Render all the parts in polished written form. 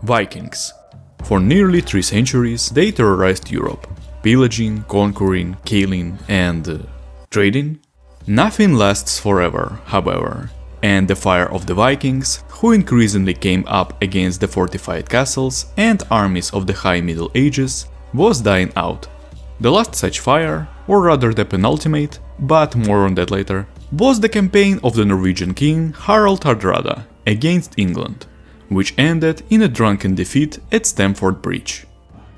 Vikings. For nearly 3 centuries, they terrorized Europe, pillaging, conquering, killing, and trading. Nothing lasts forever, however, and the fire of the Vikings, who increasingly came up against the fortified castles and armies of the High Middle Ages, was dying out. The last such fire, or rather the penultimate, but more on that later, was the campaign of the Norwegian king Harald the Hard against England, which ended in a drunken defeat at Stamford Bridge.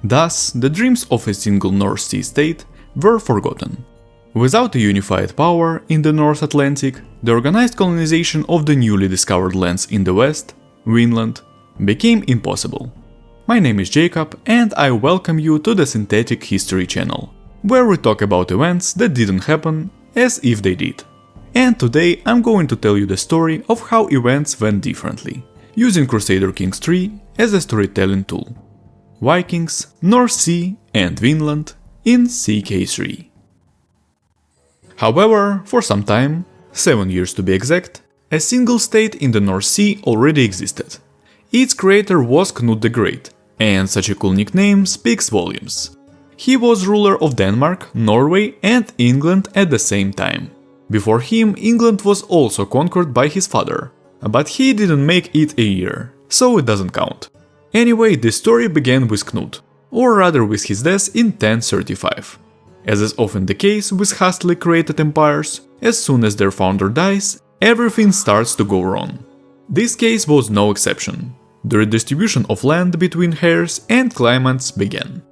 Thus, the dreams of a single North Sea state were forgotten. Without a unified power in the North Atlantic, the organized colonization of the newly discovered lands in the west, Vinland, became impossible. My name is Jacob and I welcome you to the Synthetic History channel, where we talk about events that didn't happen as if they did. And today I'm going to tell you the story of how events went differently, using Crusader Kings 3 as a storytelling tool. Vikings, North Sea and Vinland in CK3. However, for some time, 7 years to be exact, a single state in the North Sea already existed. Its creator was Knut the Great, and such a cool nickname speaks volumes. He was ruler of Denmark, Norway and England at the same time. Before him, England was also conquered by his father, but he didn't make it a year, so it doesn't count. Anyway, the story began with Knut, or rather with his death in 1035. As is often the case with hastily created empires, as soon as their founder dies, everything starts to go wrong. This case was no exception. The redistribution of land between heirs and claimants began.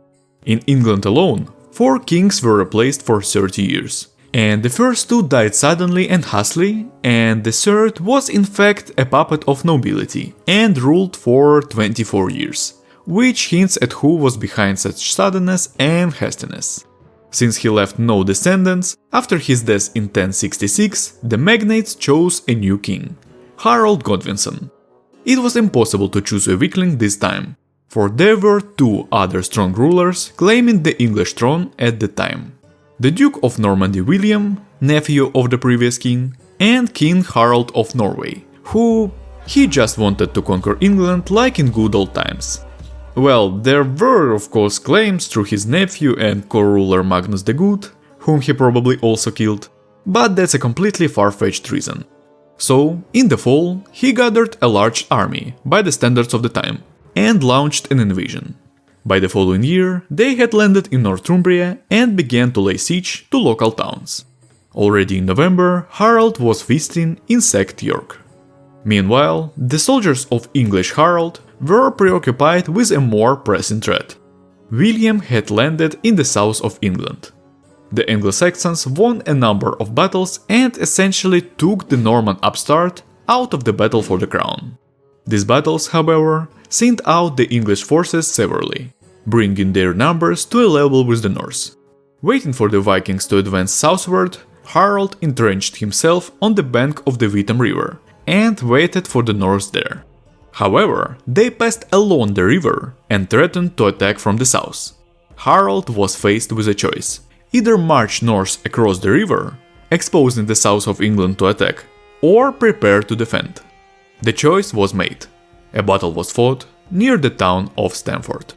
In England alone, 4 kings were replaced for 30 years. And the first 2 died suddenly and hastily, and the third was in fact a puppet of nobility and ruled for 24 years, which hints at who was behind such suddenness and hastiness. Since he left no descendants, after his death in 1066, the magnates chose a new king, Harald Godwinson. It was impossible to choose a weakling this time, for there were 2 other strong rulers claiming the English throne at the time. The Duke of Normandy William, nephew of the previous king, and King Harald of Norway, he just wanted to conquer England like in good old times. Well, there were of course claims through his nephew and co-ruler Magnus the Good, whom he probably also killed, but that's a completely far-fetched reason. So, in the fall, he gathered a large army, by the standards of the time, and launched an invasion. By the following year, they had landed in Northumbria and began to lay siege to local towns. Already in November, Harald was feasting in sacked York. Meanwhile, the soldiers of English Harald were preoccupied with a more pressing threat. William had landed in the south of England. The Anglo-Saxons won a number of battles and essentially took the Norman upstart out of the battle for the crown. These battles, however, thinned out the English forces severely, bringing their numbers to a level with the Norse. Waiting for the Vikings to advance southward, Harald entrenched himself on the bank of the Witham River and waited for the Norse there. However, they passed along the river and threatened to attack from the south. Harald was faced with a choice: either march north across the river, exposing the south of England to attack, or prepare to defend. The choice was made. A battle was fought near the town of Stamford.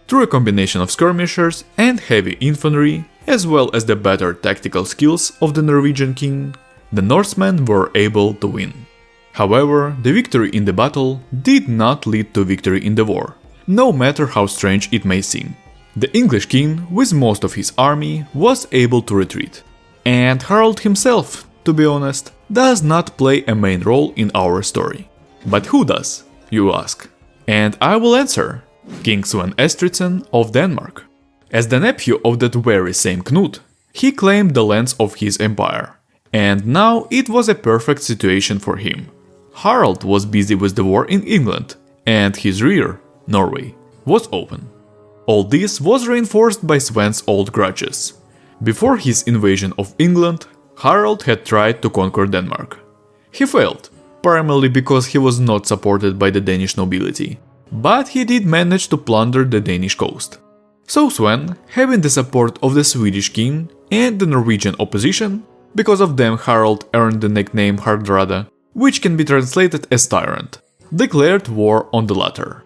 Through a combination of skirmishers and heavy infantry, as well as the better tactical skills of the Norwegian king, the Norsemen were able to win. However, the victory in the battle did not lead to victory in the war, no matter how strange it may seem. The English king, with most of his army, was able to retreat. And Harald himself, to be honest, does not play a main role in our story. But who does, you ask? And I will answer: King Sven Estridsson of Denmark. As the nephew of that very same Knut, he claimed the lands of his empire, and now it was a perfect situation for him. Harald was busy with the war in England, and his rear, Norway, was open. All this was reinforced by Sven's old grudges. Before his invasion of England, Harald had tried to conquer Denmark. He failed, primarily because he was not supported by the Danish nobility, but he did manage to plunder the Danish coast. So Sven, having the support of the Swedish king and the Norwegian opposition, because of them Harald earned the nickname Hardrada, which can be translated as tyrant, declared war on the latter.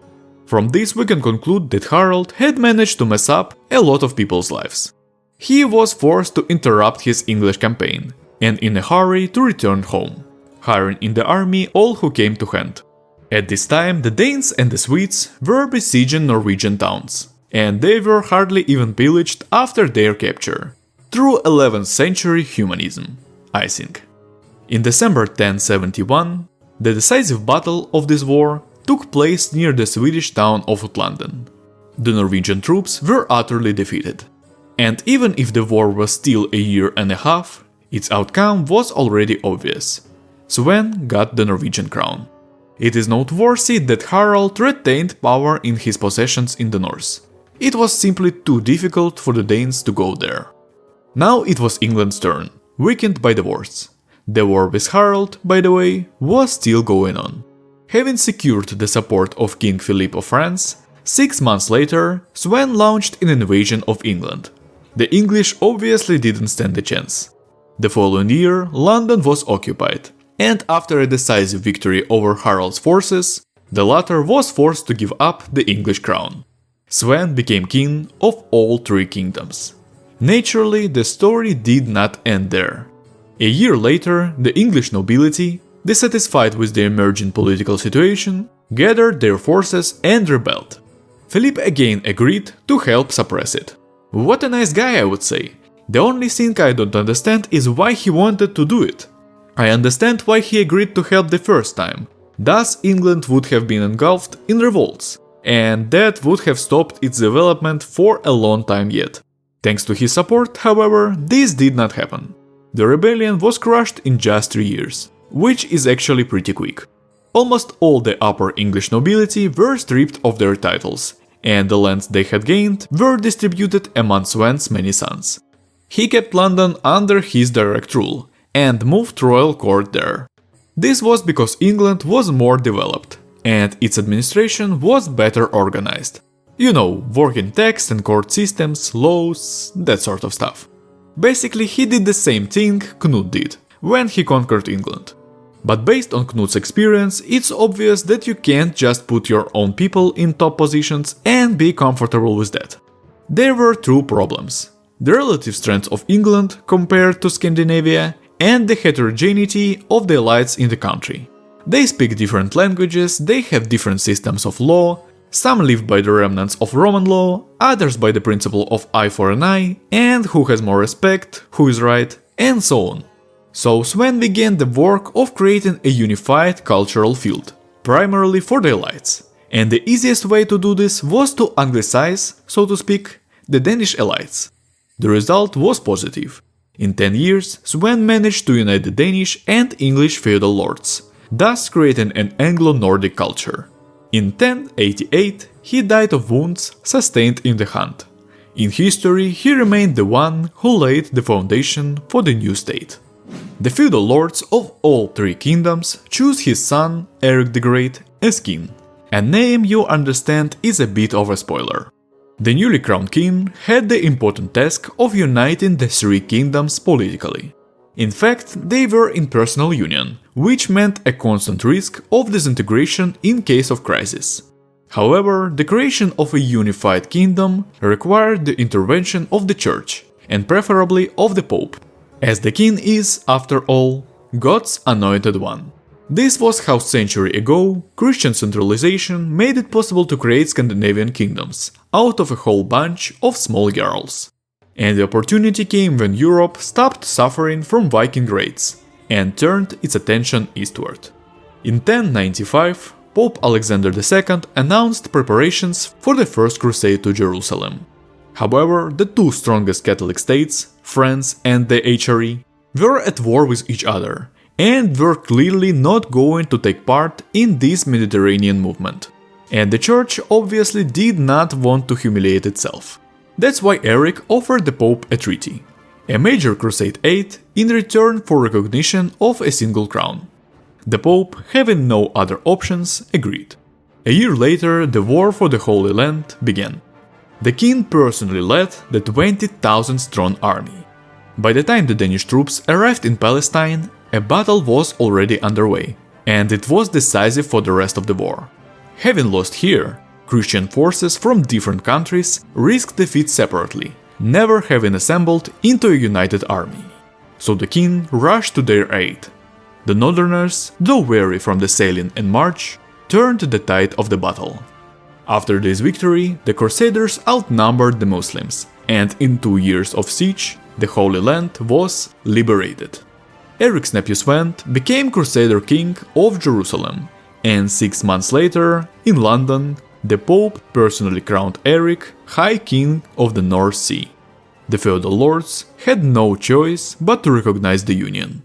From this we can conclude that Harald had managed to mess up a lot of people's lives. He was forced to interrupt his English campaign, and in a hurry to return home, hiring in the army all who came to hand. At this time, the Danes and the Swedes were besieging Norwegian towns, and they were hardly even pillaged after their capture. True 11th century humanism, I think. In December 1071, the decisive battle of this war took place near the Swedish town of Utlanden. The Norwegian troops were utterly defeated. And even if the war was still a year and a half, its outcome was already obvious. Sweyn got the Norwegian crown. It is noteworthy that Harald retained power in his possessions in the north. It was simply too difficult for the Danes to go there. Now it was England's turn, weakened by the wars. The war with Harald, by the way, was still going on. Having secured the support of King Philip of France, 6 months later, Sweyn launched an invasion of England. The English obviously didn't stand a chance. The following year, London was occupied, and after a decisive victory over Harald's forces, the latter was forced to give up the English crown. Sweyn became king of all 3 kingdoms. Naturally, the story did not end there. A year later, the English nobility, dissatisfied with the emerging political situation, gathered their forces and rebelled. Philip again agreed to help suppress it. What a nice guy, I would say. The only thing I don't understand is why he wanted to do it. I understand why he agreed to help the first time. Thus, England would have been engulfed in revolts, and that would have stopped its development for a long time yet. Thanks to his support, however, this did not happen. The rebellion was crushed in just 3 years, which is actually pretty quick. Almost all the upper English nobility were stripped of their titles, and the lands they had gained were distributed among Sweyn's many sons. He kept London under his direct rule, and moved royal court there. This was because England was more developed, and its administration was better organized. You know, working tax and court systems, laws, that sort of stuff. Basically, he did the same thing Knut did when he conquered England. But based on Knut's experience, it's obvious that you can't just put your own people in top positions and be comfortable with that. There were 2 problems: the relative strength of England compared to Scandinavia, and the heterogeneity of the elites in the country. They speak different languages, they have different systems of law, some live by the remnants of Roman law, others by the principle of eye for an eye, and who has more respect, who is right, and so on. So Sweyn began the work of creating a unified cultural field, primarily for the elites. And the easiest way to do this was to anglicize, so to speak, the Danish elites. The result was positive. In 10 years, Sweyn managed to unite the Danish and English feudal lords, thus creating an Anglo-Nordic culture. In 1088, he died of wounds sustained in the hunt. In history, he remained the one who laid the foundation for the new state. The feudal lords of all 3 kingdoms choose his son, Eric the Great, as king. A name you understand is a bit of a spoiler. The newly crowned king had the important task of uniting the 3 kingdoms politically. In fact, they were in personal union, which meant a constant risk of disintegration in case of crisis. However, the creation of a unified kingdom required the intervention of the church, and preferably of the Pope, as the king is, after all, God's anointed one. This was how century ago Christian centralization made it possible to create Scandinavian kingdoms out of a whole bunch of small jarls. And the opportunity came when Europe stopped suffering from Viking raids and turned its attention eastward. In 1095, Pope Alexander II announced preparations for the First Crusade to Jerusalem. However, the 2 strongest Catholic states, France and the HRE, were at war with each other and were clearly not going to take part in this Mediterranean movement. And the Church obviously did not want to humiliate itself. That's why Eric offered the Pope a treaty, a major crusade aid in return for recognition of a single crown. The Pope, having no other options, agreed. A year later, the war for the Holy Land began. The king personally led the 20,000-strong army. By the time the Danish troops arrived in Palestine, a battle was already underway, and it was decisive for the rest of the war. Having lost here, Christian forces from different countries risked defeat separately, never having assembled into a united army. So the king rushed to their aid. The northerners, though weary from the sailing and march, turned the tide of the battle. After this victory, the Crusaders outnumbered the Muslims, and in 2 years of siege, the Holy Land was liberated. Eric's nephew Sven became Crusader King of Jerusalem, and 6 months later, in London, the Pope personally crowned Eric High King of the North Sea. The feudal lords had no choice but to recognize the union.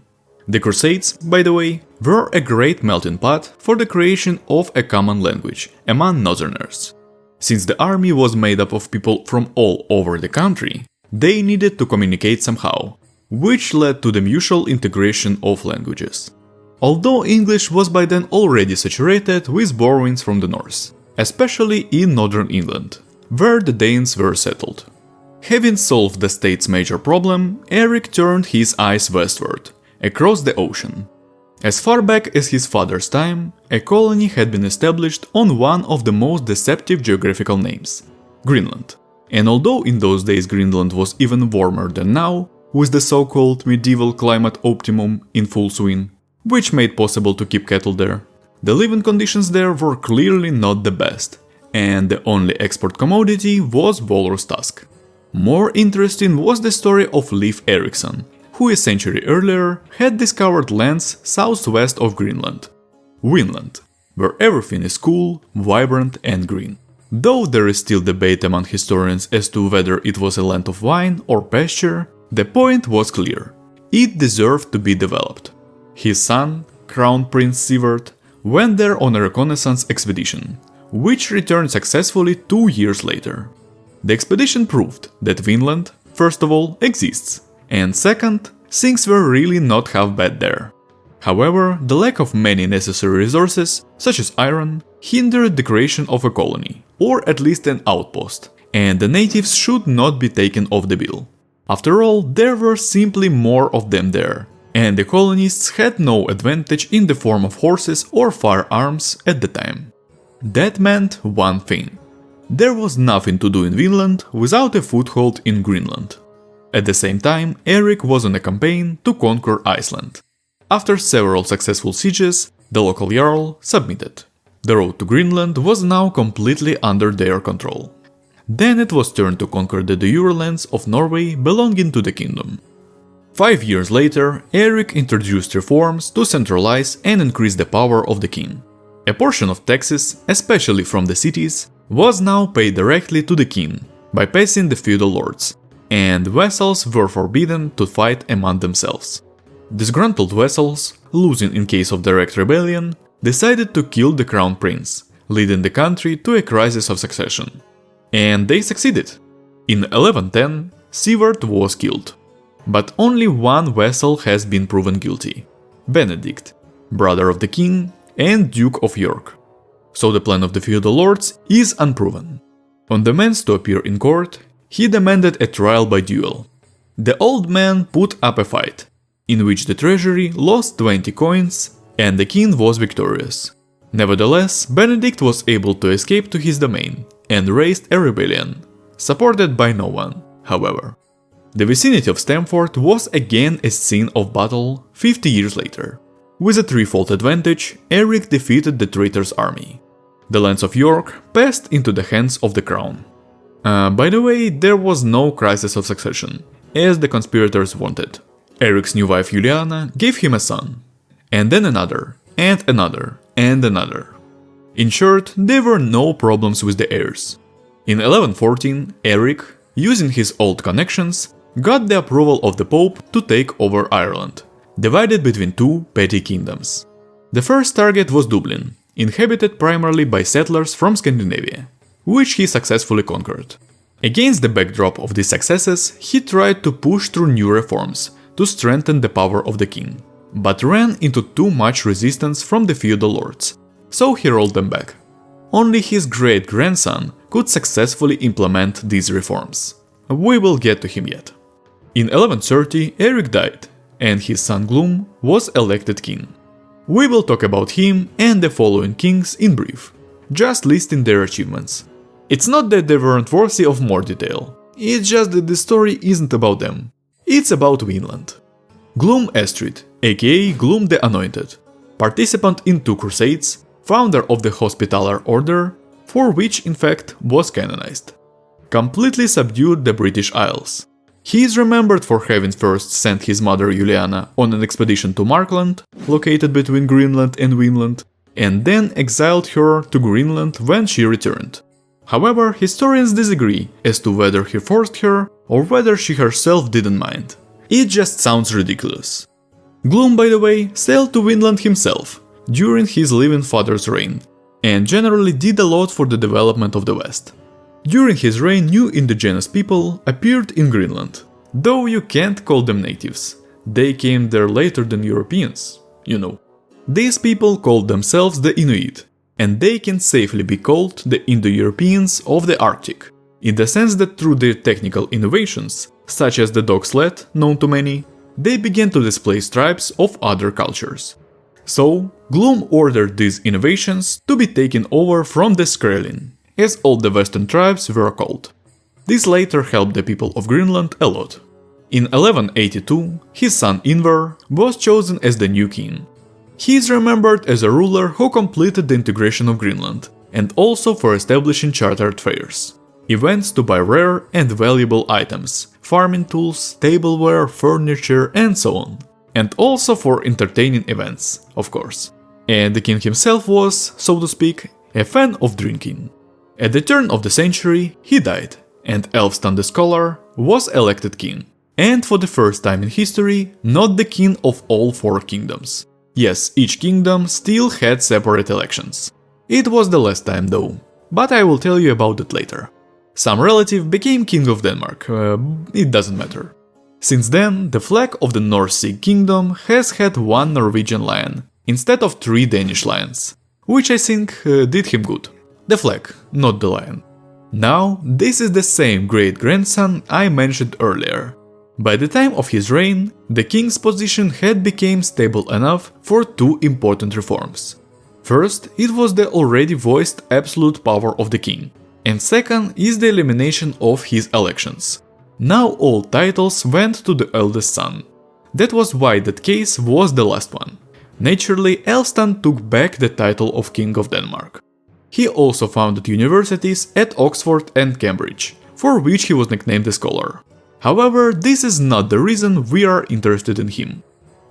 The Crusades, by the way, were a great melting pot for the creation of a common language among northerners. Since the army was made up of people from all over the country, they needed to communicate somehow, which led to the mutual integration of languages. Although English was by then already saturated with borrowings from the Norse, especially in northern England, where the Danes were settled. Having solved the state's major problem, Eric turned his eyes westward, across the ocean. As far back as his father's time, a colony had been established on one of the most deceptive geographical names, Greenland. And although in those days Greenland was even warmer than now, with the so-called medieval climate optimum in full swing, which made possible to keep cattle there, the living conditions there were clearly not the best, and the only export commodity was walrus tusk. More interesting was the story of Leif Erikson, who a century earlier had discovered lands southwest of Greenland, Vinland, where everything is cool, vibrant and green. Though there is still debate among historians as to whether it was a land of wine or pasture, the point was clear: it deserved to be developed. His son, Crown Prince Sivert, went there on a reconnaissance expedition, which returned successfully 2 years later. The expedition proved that Vinland, first of all, exists, and second, things were really not half bad there. However, the lack of many necessary resources, such as iron, hindered the creation of a colony, or at least an outpost, and the natives should not be taken off the bill. After all, there were simply more of them there, and the colonists had no advantage in the form of horses or firearms at the time. That meant one thing: there was nothing to do in Vinland without a foothold in Greenland. At the same time, Eric was on a campaign to conquer Iceland. After several successful sieges, the local Jarl submitted. The road to Greenland was now completely under their control. Then it was turned to conquer the de jure lands of Norway belonging to the kingdom. 5 years later, Eric introduced reforms to centralize and increase the power of the king. A portion of taxes, especially from the cities, was now paid directly to the king, bypassing the feudal lords, and vassals were forbidden to fight among themselves. Disgruntled vassals, losing in case of direct rebellion, decided to kill the crown prince, leading the country to a crisis of succession. And they succeeded. In 1110, Sivert was killed. But only one vassal has been proven guilty: Benedict, brother of the king and Duke of York. So the plan of the feudal lords is unproven. On demands to appear in court, he demanded a trial by duel. The old man put up a fight, in which the treasury lost 20 coins and the king was victorious. Nevertheless, Benedict was able to escape to his domain and raised a rebellion, supported by no one, however. The vicinity of Stamford was again a scene of battle 50 years later. With a threefold advantage, Eric defeated the traitor's army. The lands of York passed into the hands of the crown. By the way, there was no crisis of succession, as the conspirators wanted. Eric's new wife Juliana gave him a son, and then another, and another, and another. In short, there were no problems with the heirs. In 1114, Eric, using his old connections, got the approval of the Pope to take over Ireland, divided between two petty kingdoms. The first target was Dublin, inhabited primarily by settlers from Scandinavia, which he successfully conquered. Against the backdrop of these successes, he tried to push through new reforms to strengthen the power of the king, but ran into too much resistance from the feudal lords, so he rolled them back. Only his great-grandson could successfully implement these reforms. We will get to him yet. In 1130, Eric died, and his son Glum was elected king. We will talk about him and the following kings in brief. just listing their achievements. It's not that they weren't worthy of more detail, it's just that the story isn't about them. It's about Vinland. Gloom Estrid, aka Gloom the Anointed, participant in 2 crusades, founder of the Hospitaller Order, for which in fact was canonized. Completely subdued the British Isles. He is remembered for having first sent his mother Juliana on an expedition to Markland, located between Greenland and Vinland, and then exiled her to Greenland when she returned. However, historians disagree as to whether he forced her or whether she herself didn't mind. It just sounds ridiculous. Gloom, by the way, sailed to Vinland himself during his living father's reign, and generally did a lot for the development of the West. During his reign, new indigenous people appeared in Greenland, though you can't call them natives. They came there later than Europeans, you know. These people called themselves the Inuit, and they can safely be called the Indo-Europeans of the Arctic, in the sense that through their technical innovations, such as the dog sled, known to many, they began to displace tribes of other cultures. So, Gloom ordered these innovations to be taken over from the Skrellin, as all the western tribes were called. This later helped the people of Greenland a lot. In 1182, his son Ingvar was chosen as the new king. He is remembered as a ruler who completed the integration of Greenland, and also for establishing chartered fairs, events to buy rare and valuable items, farming tools, tableware, furniture, and so on. And also for entertaining events, of course. And the king himself was, so to speak, a fan of drinking. At the turn of the century, he died, and Elfstan the Scholar was elected king. And for the first time in history, not the king of all 4 kingdoms. Yes, each kingdom still had separate elections. It was the last time though, but I will tell you about it later. Some relative became king of Denmark, it doesn't matter. Since then, the flag of the North Sea Kingdom has had 1 Norwegian lion, instead of 3 Danish lions, which I think did him good. The flag, not the lion. Now, this is the same great-grandson I mentioned earlier. By the time of his reign, the king's position had become stable enough for 2 important reforms. First, it was the already voiced absolute power of the king, and second is the elimination of his elections. Now all titles went to the eldest son. That was why that case was the last one. Naturally, Elfstan took back the title of King of Denmark. He also founded universities at Oxford and Cambridge, for which he was nicknamed a scholar. However, this is not the reason we are interested in him.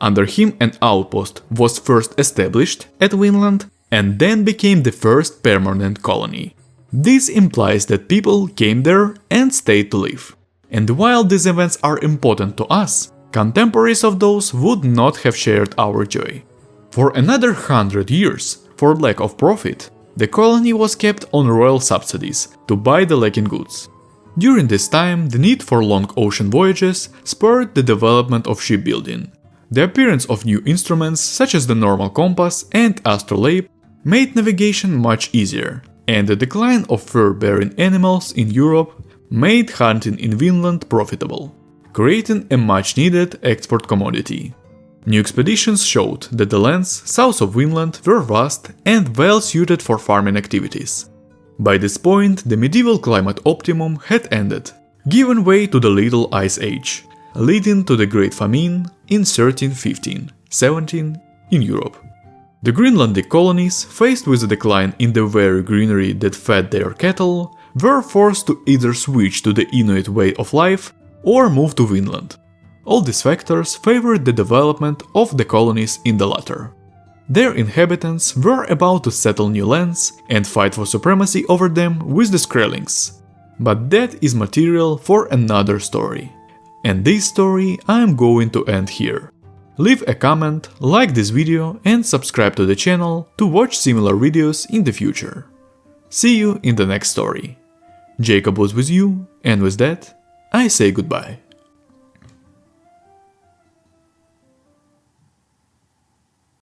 Under him an outpost was first established at Vinland and then became the first permanent colony. This implies that people came there and stayed to live. And while these events are important to us, contemporaries of those would not have shared our joy. For another 100 years, for lack of profit, the colony was kept on royal subsidies to buy the lacking goods. During this time, the need for long ocean voyages spurred the development of shipbuilding. The appearance of new instruments such as the normal compass and astrolabe made navigation much easier, and the decline of fur-bearing animals in Europe made hunting in Vinland profitable, creating a much-needed export commodity. New expeditions showed that the lands south of Vinland were vast and well suited for farming activities. By this point, the medieval climate optimum had ended, giving way to the Little Ice Age, leading to the Great Famine in 1315-17 in Europe. The Greenlandic colonies, faced with a decline in the very greenery that fed their cattle, were forced to either switch to the Inuit way of life or move to Vinland. All these factors favored the development of the colonies in the latter. Their inhabitants were about to settle new lands and fight for supremacy over them with the Skrellings. But that is material for another story. And this story I am going to end here. Leave a comment, like this video and subscribe to the channel to watch similar videos in the future. See you in the next story. Jacob was with you, and with that, I say goodbye.